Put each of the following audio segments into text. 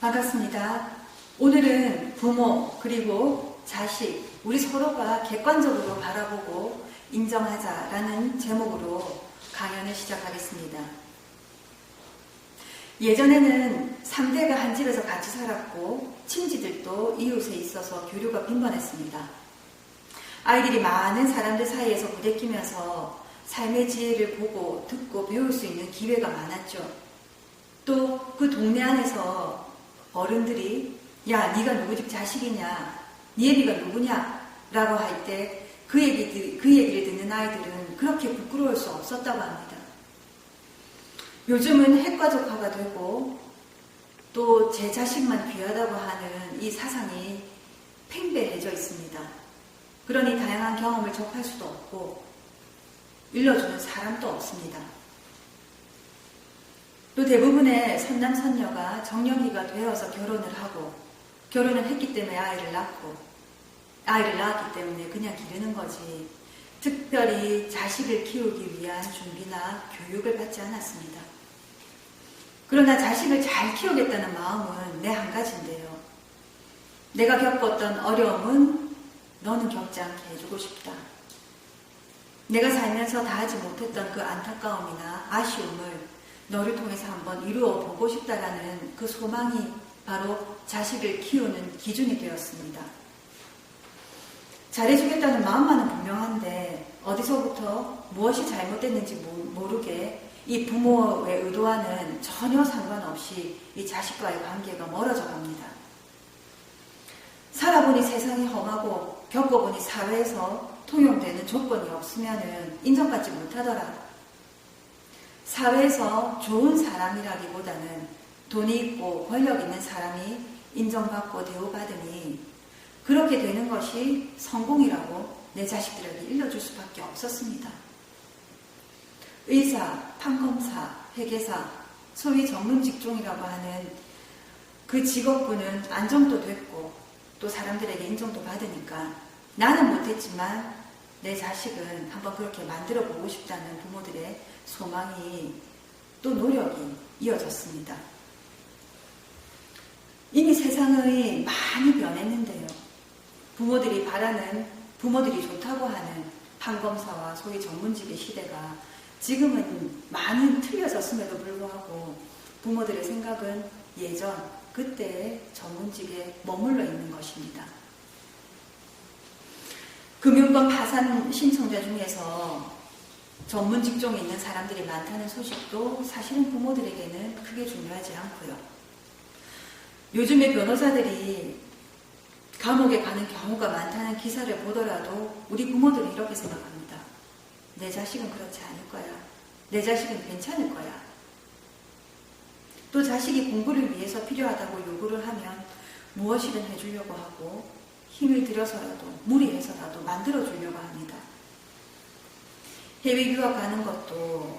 반갑습니다. 오늘은 부모 그리고 자식 우리 서로가 객관적으로 바라보고 인정하자라는 제목으로 강연을 시작하겠습니다. 예전에는 3대가 한 집에서 같이 살았고 친지들도 이웃에 있어서 교류가 빈번했습니다. 아이들이 많은 사람들 사이에서 부대끼면서 삶의 지혜를 보고 듣고 배울 수 있는 기회가 많았죠. 또 그 동네 안에서 어른들이 야 네가 누구 집 자식이냐, 네 애비가 누구냐 라고 할 때 그 얘기를 듣는 아이들은 그렇게 부끄러울 수 없었다고 합니다. 요즘은 핵가족화가 되고 또 제 자식만 귀하다고 하는 이 사상이 팽배해져 있습니다. 그러니 다양한 경험을 접할 수도 없고 일러주는 사람도 없습니다. 또 대부분의 선남선녀가 정년기가 되어서 결혼을 하고 결혼을 했기 때문에 아이를 낳았기 때문에 그냥 기르는 거지 특별히 자식을 키우기 위한 준비나 교육을 받지 않았습니다. 그러나 자식을 잘 키우겠다는 마음은 내 한 가지인데요. 내가 겪었던 어려움은 너는 겪지 않게 해주고 싶다. 내가 살면서 다하지 못했던 그 안타까움이나 아쉬움을 너를 통해서 한번 이루어 보고 싶다라는 그 소망이 바로 자식을 키우는 기준이 되었습니다. 잘해주겠다는 마음만은 분명한데 어디서부터 무엇이 잘못됐는지 모르게 이 부모의 의도와는 전혀 상관없이 이 자식과의 관계가 멀어져 갑니다. 살아보니 세상이 험하고 겪어보니 사회에서 통용되는 조건이 없으면 인정받지 못하더라. 사회에서 좋은 사람이라기보다는 돈이 있고 권력 있는 사람이 인정받고 대우받으니 그렇게 되는 것이 성공이라고 내 자식들에게 일러줄 수밖에 없었습니다. 의사, 판검사, 회계사, 소위 전문 직종이라고 하는 그 직업군은 안정도 됐고 또 사람들에게 인정도 받으니까 나는 못했지만 내 자식은 한번 그렇게 만들어 보고 싶다는 부모들의 소망이 또 노력이 이어졌습니다. 이미 세상이 많이 변했는데요. 부모들이 좋다고 하는 판검사와 소위 전문직의 시대가 지금은 많이 틀려졌음에도 불구하고 부모들의 생각은 예전 그때의 전문직에 머물러 있는 것입니다. 금융권 파산 신청자 중에서 전문 직종에 있는 사람들이 많다는 소식도 사실은 부모들에게는 크게 중요하지 않고요. 요즘에 변호사들이 감옥에 가는 경우가 많다는 기사를 보더라도 우리 부모들은 이렇게 생각합니다. 내 자식은 그렇지 않을 거야. 내 자식은 괜찮을 거야. 또 자식이 공부를 위해서 필요하다고 요구를 하면 무엇이든 해주려고 하고 힘을 들여서라도 무리해서라도 만들어주려고 합니다. 해외 유학 가는 것도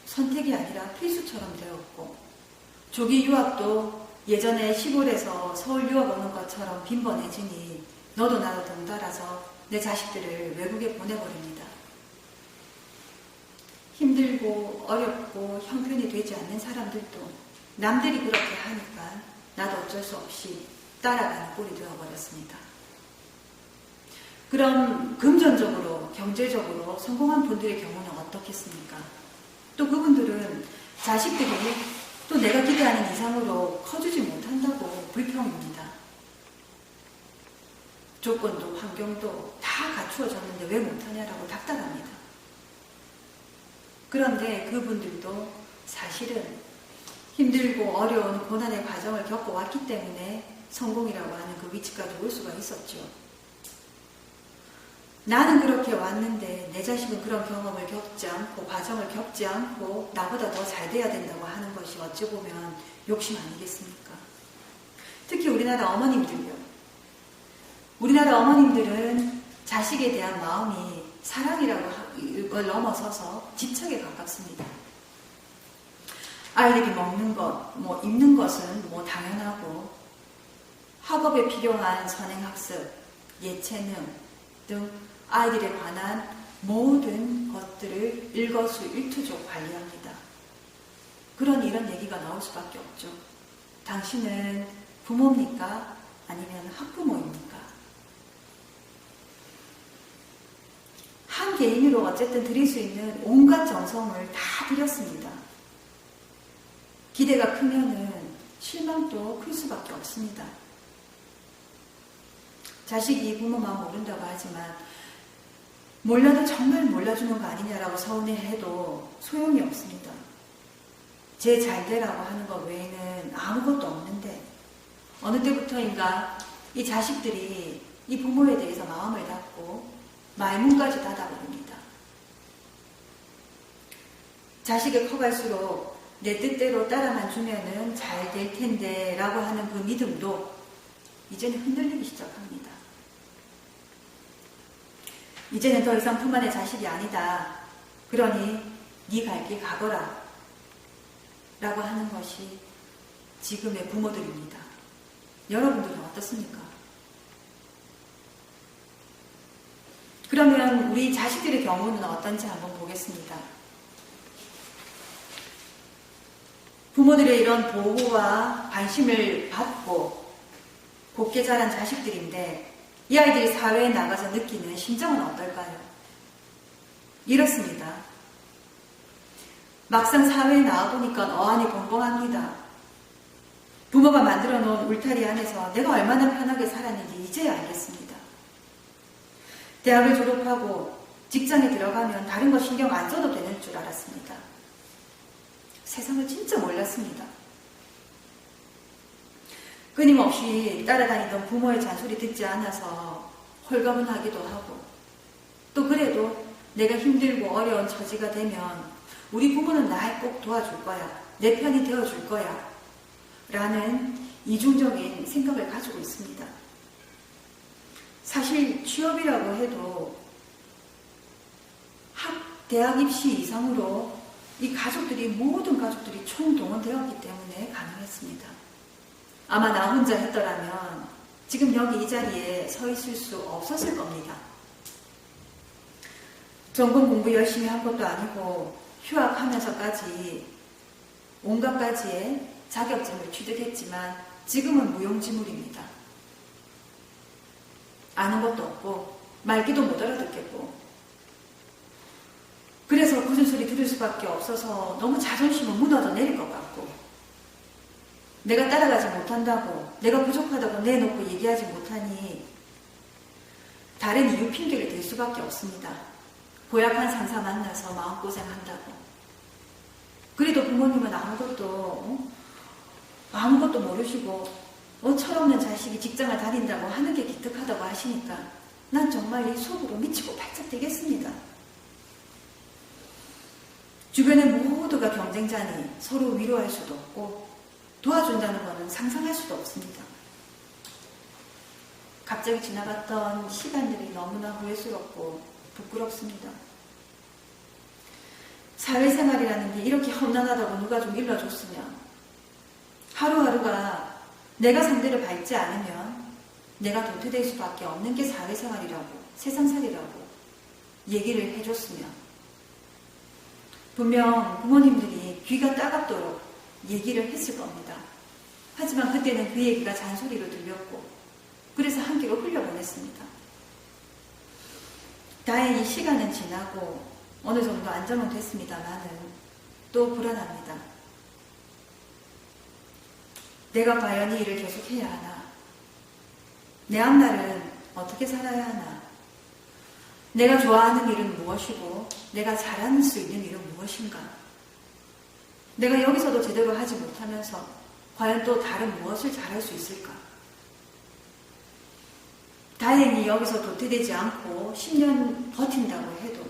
선택이 아니라 필수처럼 되었고 조기 유학도 예전에 시골에서 서울 유학 오는 것처럼 빈번해지니 너도 나도 덩달아서 내 자식들을 외국에 보내버립니다. 힘들고 어렵고 형편이 되지 않는 사람들도 남들이 그렇게 하니까 나도 어쩔 수 없이 따라가는 꼴이 되어버렸습니다. 그럼 금전적으로 경제적으로 성공한 분들의 경우는 어떻겠습니까? 또 그분들은 자식들이 또 내가 기대하는 이상으로 커주지 못한다고 불평입니다. 조건도 환경도 다 갖추어졌는데 왜 못하냐라고 답답합니다. 그런데 그분들도 사실은 힘들고 어려운 고난의 과정을 겪어왔기 때문에 성공이라고 하는 그 위치까지 올 수가 있었죠. 나는 그렇게 왔는데 내 자식은 그런 경험을 겪지 않고 과정을 겪지 않고 나보다 더 잘 돼야 된다고 하는 것이 어찌 보면 욕심 아니겠습니까? 특히 우리나라 어머님들요. 우리나라 어머님들은 자식에 대한 마음이 사랑이라고 걸 넘어서서 집착에 가깝습니다. 아이들이 먹는 것, 입는 것은 당연하고 학업에 필요한 선행학습, 예체능 등 아이들에 관한 모든 것들을 일거수일투족 관리합니다. 그런 이런 얘기가 나올 수밖에 없죠. 당신은 부모입니까? 아니면 학부모입니까? 한 개인으로 어쨌든 드릴 수 있는 온갖 정성을 다 드렸습니다. 기대가 크면은 실망도 클 수밖에 없습니다. 자식이 부모 마음 모른다고 하지만 몰라도 정말 몰라주는 거 아니냐라고 서운해해도 소용이 없습니다. 제 잘되라고 하는 것 외에는 아무것도 없는데 어느 때부터인가 이 자식들이 이 부모에 대해서 마음을 닫고 말문까지 닫아버립니다. 자식이 커갈수록 내 뜻대로 따라만 주면은 잘 될 텐데 라고 하는 그 믿음도 이제는 흔들리기 시작합니다. 이제는 더 이상 품 안의 자식이 아니다. 그러니 네 갈 길 가거라 라고 하는 것이 지금의 부모들입니다. 여러분들은 어떻습니까? 그러면 우리 자식들의 경우는 어떤지 한번 보겠습니다. 부모들의 이런 보호와 관심을 받고 곱게 자란 자식들인데 이 아이들이 사회에 나가서 느끼는 심정은 어떨까요? 이렇습니다. 막상 사회에 나와보니까 어안이 벙벙합니다. 부모가 만들어 놓은 울타리 안에서 내가 얼마나 편하게 살았는지 이제야 알겠습니다. 대학을 졸업하고 직장에 들어가면 다른 거 신경 안 써도 되는 줄 알았습니다. 세상을 진짜 몰랐습니다. 끊임없이 따라다니던 부모의 잔소리 듣지 않아서 홀가분하기도 하고 또 그래도 내가 힘들고 어려운 처지가 되면 우리 부모는 날 꼭 도와줄 거야. 내 편이 되어줄 거야. 라는 이중적인 생각을 가지고 있습니다. 사실 취업이라고 해도 대학 입시 이상으로 이 모든 가족들이 총동원되었기 때문에 가능했습니다. 아마 나 혼자 했더라면 지금 여기 이 자리에 서 있을 수 없었을 겁니다. 전공 공부 열심히 한 것도 아니고 휴학하면서까지 온갖 가지의 자격증을 취득했지만 지금은 무용지물입니다. 아는 것도 없고 말귀도 못 알아듣겠고 그래서 굳은 소리 들을 수밖에 없어서 너무 자존심은 무너져 내릴 것 같고 내가 따라가지 못한다고 내가 부족하다고 내놓고 얘기하지 못하니 다른 이유 핑계를 댈 수밖에 없습니다. 고약한 상사 만나서 마음고생한다고. 그래도 부모님은 아무것도 모르시고 철없는 자식이 직장을 다닌다고 하는 게 기특하다고 하시니까 난 정말 이 속으로 미치고 발작 되겠습니다. 주변의 모두가 경쟁자니 서로 위로할 수도 없고 도와준다는 것은 상상할 수도 없습니다. 갑자기 지나갔던 시간들이 너무나 후회스럽고 부끄럽습니다. 사회생활이라는 게 이렇게 험난하다고 누가 좀 일러줬으면 하루하루가 내가 상대를 밟지 않으면 내가 도태될 수밖에 없는 게 사회생활이라고 세상살이라고 얘기를 해줬으면 분명 부모님들이 귀가 따갑도록 얘기를 했을 겁니다. 하지만 그때는 그 얘기가 잔소리로 들렸고 그래서 한 귀로 흘려보냈습니다. 다행히 시간은 지나고 어느 정도 안정은 됐습니다만은 또 불안합니다. 내가 과연 이 일을 계속해야 하나? 내 앞날은 어떻게 살아야 하나? 내가 좋아하는 일은 무엇이고 내가 잘할 수 있는 일은 무엇인가? 내가 여기서도 제대로 하지 못하면서 과연 또 다른 무엇을 잘할 수 있을까? 다행히 여기서 도태되지 않고 10년 버틴다고 해도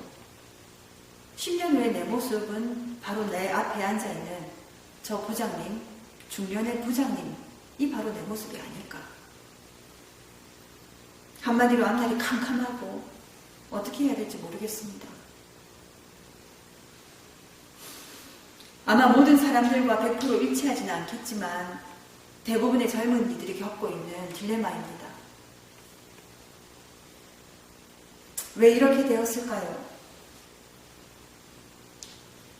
10년 후에 내 모습은 바로 내 앞에 앉아있는 저 부장님, 중년의 부장님이 바로 내 모습이 아닐까. 한마디로 앞날이 캄캄하고 어떻게 해야 될지 모르겠습니다. 아마 모든 사람들과 100% 일치하지는 않겠지만 대부분의 젊은이들이 겪고 있는 딜레마입니다. 왜 이렇게 되었을까요?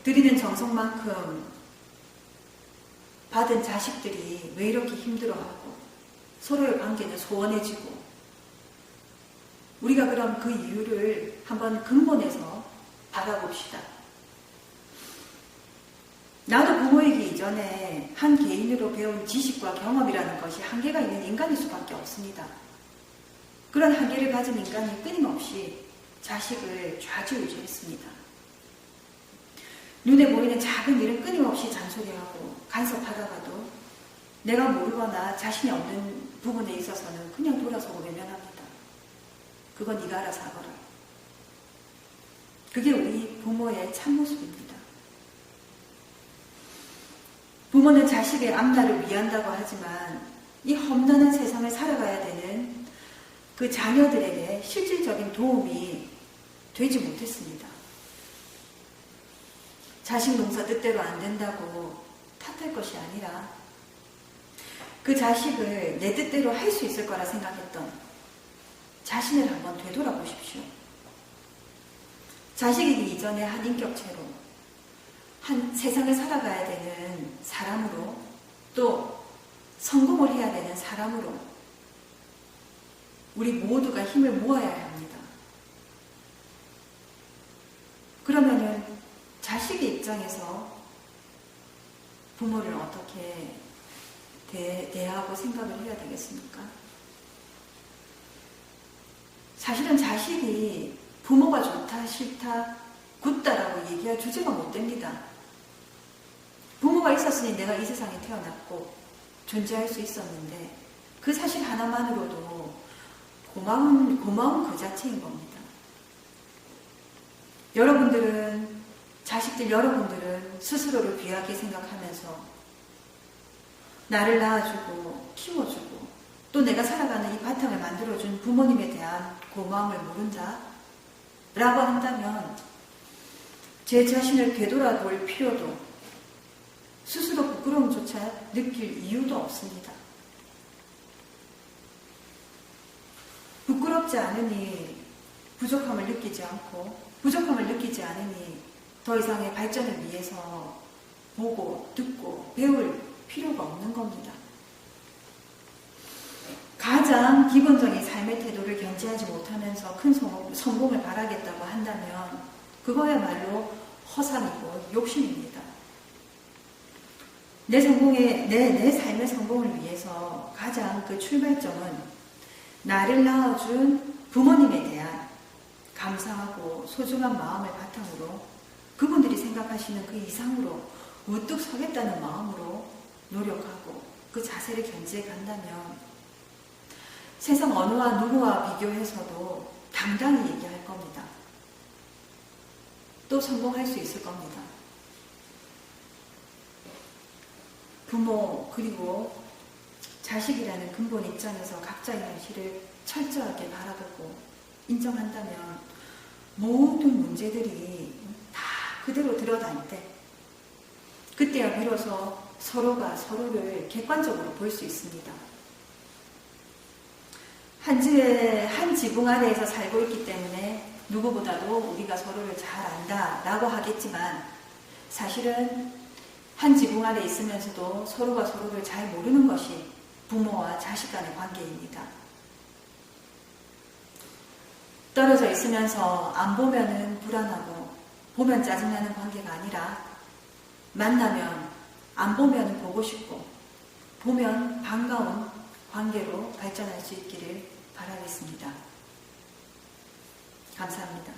드리는 정성만큼 받은 자식들이 왜 이렇게 힘들어하고 서로의 관계는 소원해지고, 우리가 그럼 그 이유를 한번 근본에서 바라봅시다. 나도 부모이기 이전에 한 개인으로 배운 지식과 경험이라는 것이 한계가 있는 인간일 수밖에 없습니다. 그런 한계를 가진 인간이 끊임없이 자식을 좌지우지했습니다. 눈에 보이는 작은 일은 끊임없이 잔소리하고 간섭하다가도 내가 모르거나 자신이 없는 부분에 있어서는 그냥 돌아서고 외면합니다. 그건 네가 알아서 하거라. 그게 우리 부모의 참모습입니다. 부모는 자식의 앞날을 위한다고 하지만 이 험난한 세상을 살아가야 되는 그 자녀들에게 실질적인 도움이 되지 못했습니다. 자식 농사 뜻대로 안 된다고 탓할 것이 아니라 그 자식을 내 뜻대로 할 수 있을 거라 생각했던 자신을 한번 되돌아보십시오. 자식이기 이전에 한 인격체로, 한 세상을 살아가야 되는 사람으로, 또 성공을 해야 되는 사람으로 우리 모두가 힘을 모아야 합니다. 그러면은 자식의 입장에서 부모를 어떻게 대하고 생각을 해야 되겠습니까? 사실은 자식이 부모가 좋다, 싫다, 굳다라고 얘기할 주제가 못 됩니다. 부모가 있었으니 내가 이 세상에 태어났고 존재할 수 있었는데 그 사실 하나만으로도 고마운 그 자체인 겁니다. 여러분들은 스스로를 귀하게 생각하면서 나를 낳아주고 키워주고 또 내가 살아가는 이 바탕을 만들어준 부모님에 대한 고마움을 모른다 라고 한다면 제 자신을 되돌아볼 필요도, 스스로 부끄러움조차 느낄 이유도 없습니다. 부끄럽지 않으니 부족함을 느끼지 않고, 부족함을 느끼지 않으니 더 이상의 발전을 위해서 보고 듣고 배울 필요가 없는 겁니다. 가장 기본적인 삶의 태도를 견지하지 못하면서 큰 성공을 바라겠다고 한다면 그거야말로 허상이고 욕심입니다. 내 삶의 성공을 위해서 가장 그 출발점은 나를 낳아준 부모님에 대한 감사하고 소중한 마음을 바탕으로 그분들이 생각하시는 그 이상으로 우뚝 서겠다는 마음으로 노력하고 그 자세를 견지해 간다면 세상 어느와 누구와 비교해서도 당당히 얘기할 겁니다. 또 성공할 수 있을 겁니다. 부모 그리고 자식이라는 근본 입장에서 각자의 현실을 철저하게 바라보고 인정한다면 모든 문제들이 다 그대로 드러날 때 그때야 비로소 서로가 서로를 객관적으로 볼 수 있습니다. 한 지붕 아래에서 살고 있기 때문에 누구보다도 우리가 서로를 잘 안다라고 하겠지만 사실은 한 지붕 아래 있으면서도 서로가 서로를 잘 모르는 것이 부모와 자식 간의 관계입니다. 떨어져 있으면서 안 보면은 불안하고 보면 짜증나는 관계가 아니라 만나면 안 보면 보고 싶고 보면 반가운 관계로 발전할 수 있기를 바라겠습니다. 감사합니다.